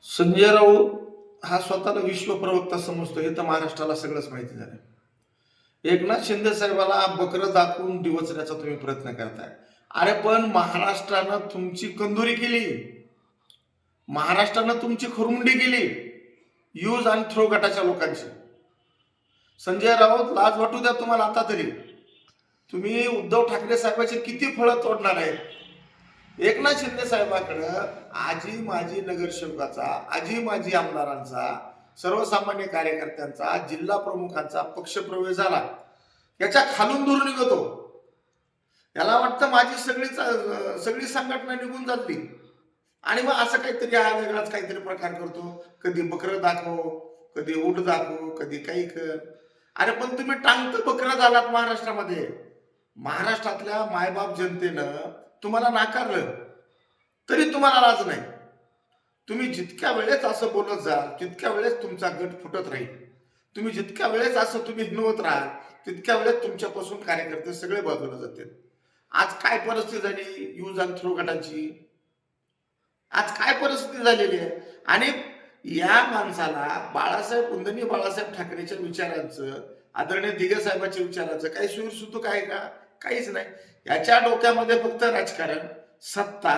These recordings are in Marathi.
संजय राऊत हा स्वतःला विश्व प्रवक्ता समजतो, हे तर महाराष्ट्राला सगळंच माहिती झालं. एकनाथ शिंदे साहेबाला बकरं दाखवून डिवचण्याचा तुम्ही प्रयत्न करताय. अरे पण महाराष्ट्रानं तुमची कंदुरी केली, महाराष्ट्रानं तुमची खुरमुंडी केली यूज आणि थ्रो गटाच्या लोकांची. संजय राऊत, लाज वाटू द्या तुम्हाला आता तरी. तुम्ही उद्धव ठाकरे साहेबांचे किती फळं तोडणार आहेत? एकनाथ शिंदे साहेबांकडं आजी माजी नगरसेवकाचा, आजी माजी आमदारांचा, सर्वसामान्य कार्यकर्त्यांचा, जिल्हा प्रमुखांचा पक्षप्रवेश झाला, याच्या खालून दूर निघतो. याला वाटतं माझी सगळी संघटना निघून जातली आणि मग असं काहीतरी हा वेगळाच काहीतरी प्रकार करतो. कधी बकरं दाखव, कधी ऊट दाखव, कधी काही कर. अरे पण तुम्ही टांगतं बकरं झालात महाराष्ट्रामध्ये. महाराष्ट्रातल्या मायबाप जनतेनं तुम्हाला नाकारलं तरी तुम्हाला लाज नाही. तुम्ही जितक्या वेळेस असं बोलत जाल तितक्या वेळेस तुमचा गट फुटत राहील. तुम्ही जितक्या वेळेस असं तुम्ही हिणवत राहाल तितक्या वेळेस तुमच्यापासून कार्यकर्ते सगळे बाजूला जातील. आज काय परिस्थिती झाली यूज अँड थ्रो गटांची? आज काय परिस्थिती झालेली आहे? आणि या माणसाला बाळासाहेब ठाकरेच्या विचारांचं, आदरणीय दिघे साहेबांच्या विचारांचं काही सुरसुतूक आहे का? काहीच नाही. याच्या डोक्यामध्ये फक्त राजकारण, सत्ता,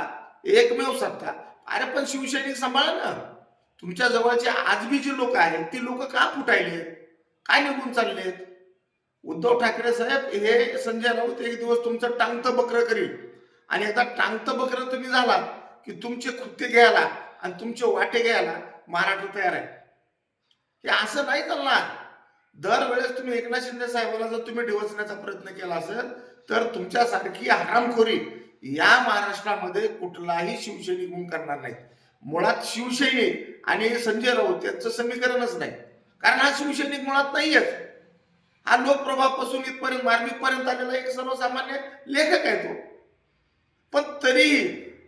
एकमेव सत्ता. अरे पण शिवसैनिक सांभाळा ना. तुमच्या जवळचे आजबी जी लोक आहेत ती लोक का फुटायले, काय निघून चाललेत? उद्धव ठाकरे साहेब, हे संजय राऊत एक दिवस तुमचं टांगतं बकरं करील आणि एकदा टांगतं बकरं तुम्ही झालात की तुमचे खुत्ते घ्यायला आणि तुमचे वाटे घ्यायला महाराष्ट्र तयार आहे. हे असं नाही चालणार. दरवेळेस तुम्ही एकनाथ शिंदे साहेबांना जर तुम्ही डिवचण्याचा प्रयत्न केला असेल तर तुमच्यासारखी हरामखोरी या महाराष्ट्रामध्ये कुठलाही शिवसैनिक म्हणून करणार नाही. मुळात शिवसैनिक आणि संजय राऊत यांचं समीकरणच नाही. कारण हा शिवसैनिक मुळात नाहीयेच. हा लोकप्रभावापासून इथपर्यंत मार्मिकपर्यंत आलेला एक सर्वसामान्य लेखक आहे तो. पण तरी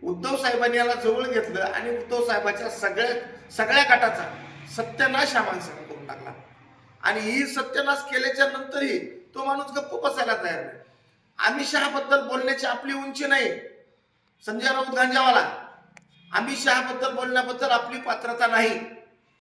उद्धव साहेबांनी याला जवळ घेतलं आणि उद्धव साहेबांच्या सगळ्या गटाचा सत्यानाश हा माणसाने करून टाकला. आणि ही सत्यानाश केल्याच्या नंतरही तो माणूस गप्प बसायला तयार नाही. अमित शहाबद्दल बोलण्याची आपली उंची नाही संजय राऊत गांजावाला. अमित शहाबद्दल बोलण्याबद्दल आपली पात्रता नाही.